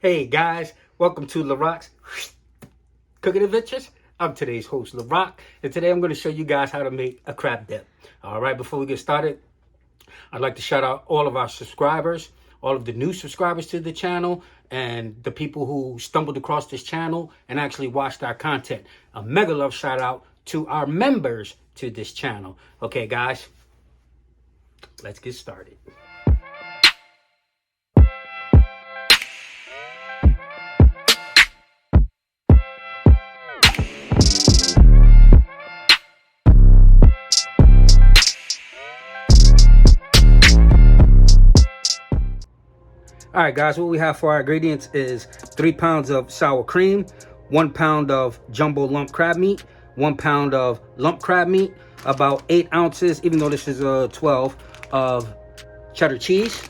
Hey guys, welcome to Larocks Cooking Adventures. I'm today's host, Larock, and today I'm going to show you guys how to make a crab dip. All right, before we get started, I'd like to shout out all of our subscribers, all of the new subscribers to the channel, and the people who stumbled across this channel and actually watched our content. A mega love shout out to our members to this channel. Okay, guys, let's get started. All right, guys, what we have for our ingredients is 3 pounds of sour cream, 1 pound of jumbo lump crab meat, 1 pound of lump crab meat, about 8 ounces, even though this is 12, of cheddar cheese,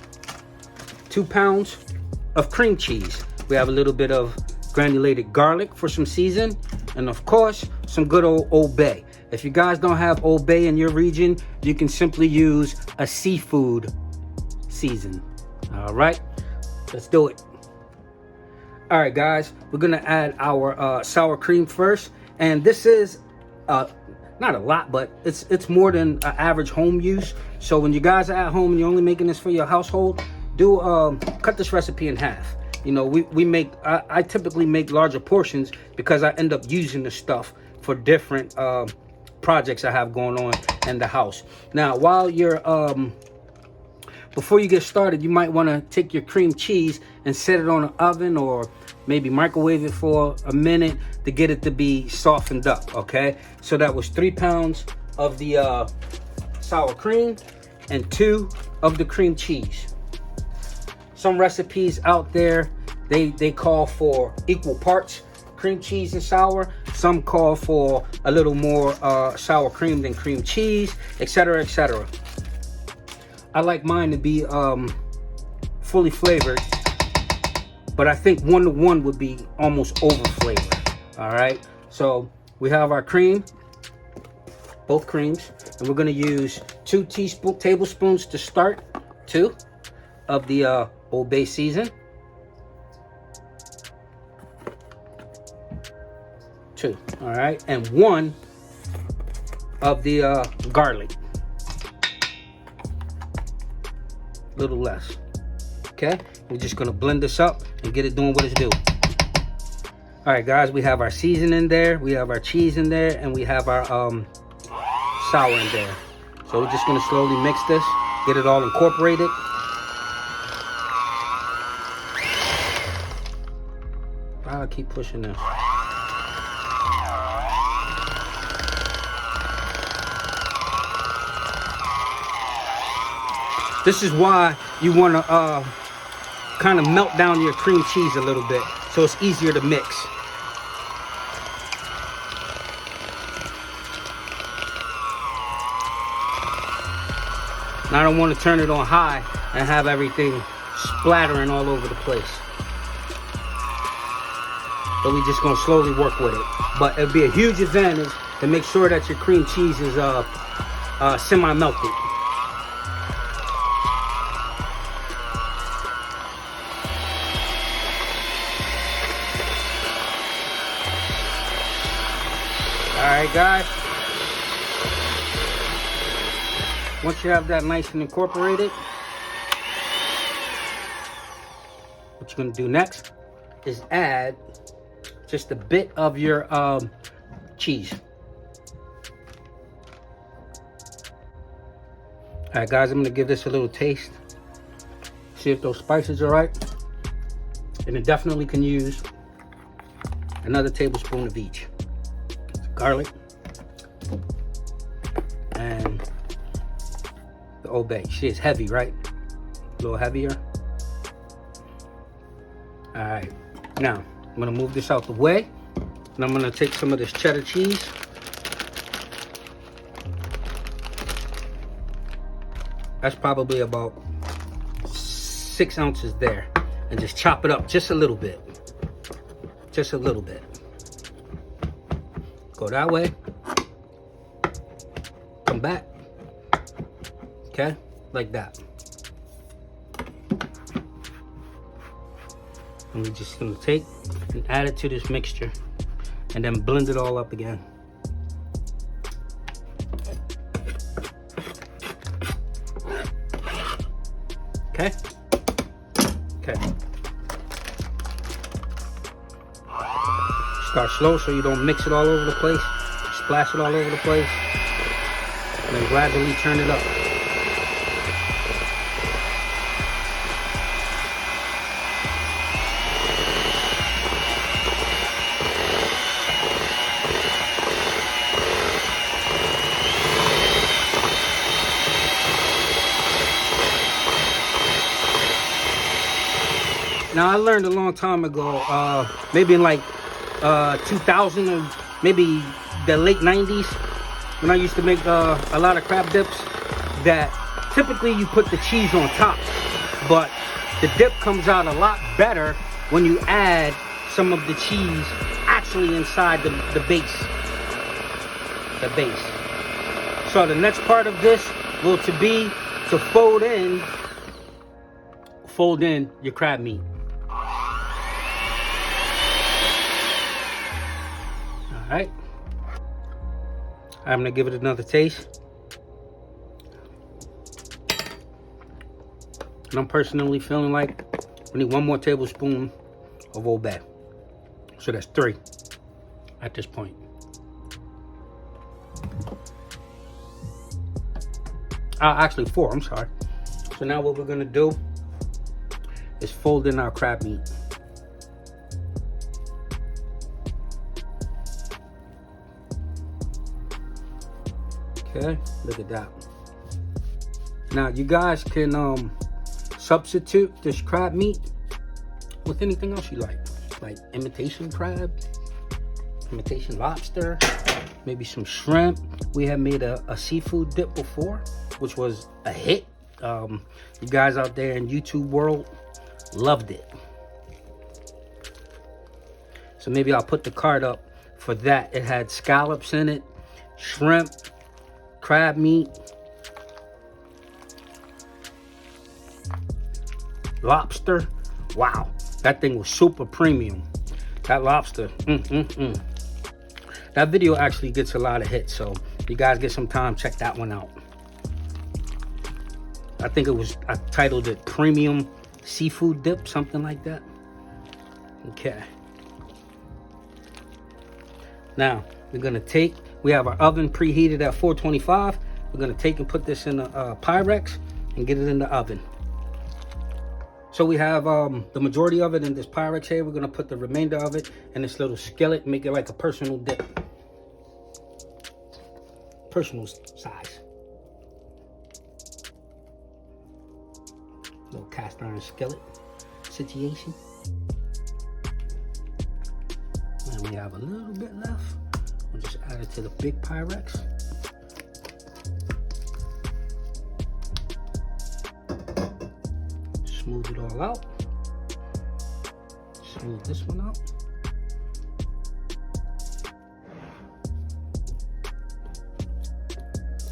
2 pounds of cream cheese. We have a little bit of granulated garlic for some season, and of course, some good old Bay. If you guys don't have Old Bay in your region, you can simply use a seafood season. All right. Let's do it. All right, guys, we're gonna add our sour cream first, and this is not a lot, but it's more than an average home use. So when you guys are at home and you're only making this for your household, do cut this recipe in half. You know, I typically make larger portions because I end up using the stuff for different projects I have going on in the house. Now, while you're before you get started, you might want to take your cream cheese and set it on an oven or maybe microwave it for a minute to get it to be softened up, okay? So that was 3 pounds of the sour cream and 2 of the cream cheese. Some recipes out there, they call for equal parts cream cheese and sour. Some call for a little more sour cream than cream cheese, etc., etc. I like mine to be fully flavored, but I think 1-to-1 would be almost over flavored. All right, so we have our cream, both creams, and we're gonna use 2 tablespoons to start, 2 of the Old Bay season, 2, all right, and 1 of the garlic. Little less. Okay, we're just gonna blend this up and get it doing what it's doing. All right, guys, we have our seasoning there, we have our cheese in there, and we have our sour in there. So we're just gonna slowly mix this, get it all incorporated. I'll keep pushing this. This is why you want to kind of melt down your cream cheese a little bit so it's easier to mix. Now I don't want to turn it on high and have everything splattering all over the place. But we're just going to slowly work with it. But it'll be a huge advantage to make sure that your cream cheese is semi-melted. All right, guys. Once you have that nice and incorporated, what you're gonna do next is add just a bit of your cheese. All right, guys, I'm gonna give this a little taste. See if those spices are right. And it definitely can use another tablespoon of each. Garlic and the Old Bay. See, it's heavy, right? A little heavier. All right, now I'm gonna move this out the way, and I'm gonna take some of this cheddar cheese. That's probably about 6 ounces there, and just chop it up just a little bit. Just a little bit. Go that way, come back, okay, like that. And we're just gonna take and add it to this mixture and then blend it all up again. Okay? Okay. Start slow so you don't mix it all over the place. Splash it all over the place. And then gradually turn it up. Now I learned a long time ago, maybe in like 2000 or maybe the late 90s, when I used to make a lot of crab dips, that typically you put the cheese on top, but the dip comes out a lot better when you add some of the cheese actually inside the base. The base. So the next part of this will be to fold in your crab meat. All right. I'm gonna give it another taste. And I'm personally feeling like we need 1 more tablespoon of Old Bay. So that's 3 at this point. Actually 4, I'm sorry. So now what we're gonna do is fold in our crab meat. Okay, look at that. Now you guys can substitute this crab meat with anything else you like imitation crab, imitation lobster, maybe some shrimp. We have made a seafood dip before, which was a hit. You guys out there in YouTube world loved it. So maybe I'll put the card up for that. It had scallops in it, shrimp, crab meat, lobster. Wow, that thing was super premium. That lobster, That video actually gets a lot of hits, so if you guys get some time, check that one out. I think I titled it Premium Seafood Dip, something like that. Okay. Now, we're gonna we have our oven preheated at 425. We're gonna take and put this in a Pyrex and get it in the oven. So we have the majority of it in this Pyrex here. We're gonna put the remainder of it in this little skillet, make it like a personal dip. Personal size. Little cast iron skillet situation. And we have a little bit left. We'll just add it to the big Pyrex. Smooth it all out. Smooth this one out.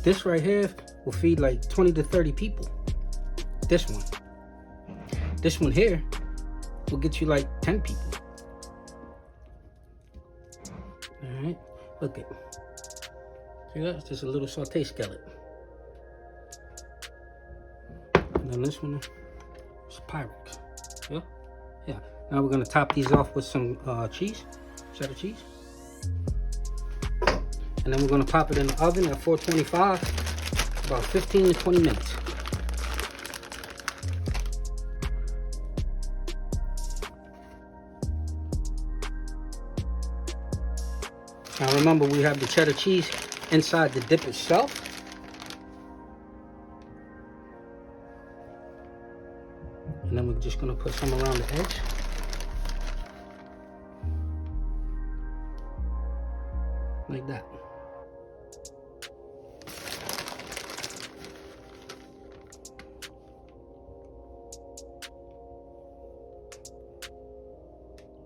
This right here will feed like 20 to 30 people. This one. This one here will get you like 10 people. All right, look it. See that? It's just a little saute skillet. And then this one is Pyrex. Yeah? Yeah. Now we're gonna top these off with some cheese, cheddar cheese. And then we're gonna pop it in the oven at 425, about 15 to 20 minutes. Now remember, we have the cheddar cheese inside the dip itself. And then we're just gonna put some around the edge. Like that.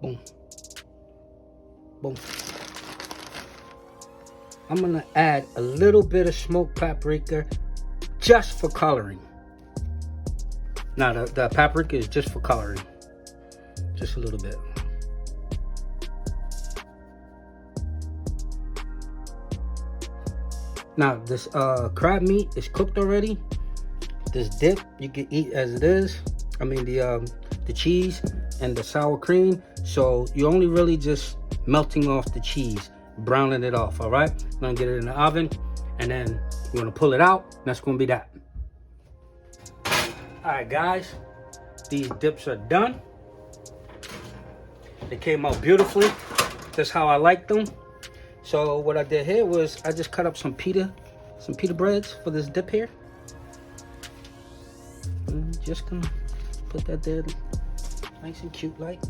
Boom. Boom. I'm gonna add a little bit of smoked paprika just for coloring. Now the paprika is just for coloring. just a little bit. Now this crab meat is cooked already. This dip you can eat as it is. I mean the cheese and the sour cream. So you're only really just melting off the cheese, browning it off. All right. I'm gonna get it in the oven, and then we're gonna pull it out. And that's gonna be that. All right, guys. These dips are done. They came out beautifully. That's how I like them. So what I did here was I just cut up some pita breads for this dip here. And just gonna put that there nice and cute like.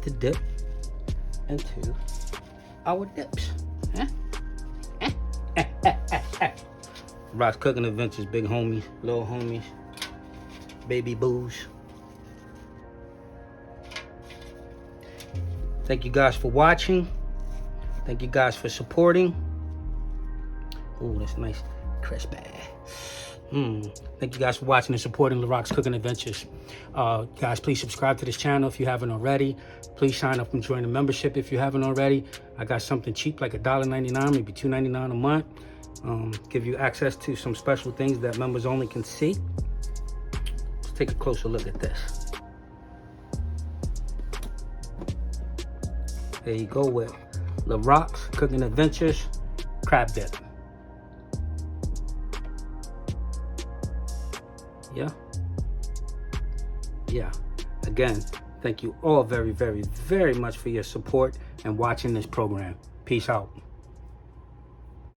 To dip into our dips. Huh? Rock's Cooking Adventures, big homies, little homies, baby boos. Thank you guys for watching. Thank you guys for supporting. Oh, that's nice, crispy. Thank you guys for watching and supporting Larocks Cooking Adventures. Guys, please subscribe to this channel if you haven't already. Please sign up and join the membership if you haven't already. I got something cheap like $1.99, maybe $2.99 a month. Give you access to some special things that members only can see. Let's take a closer look at this. There you go with Larocks Cooking Adventures crab dip. Yeah. Again, thank you all very, very, very much for your support and watching this program. Peace out.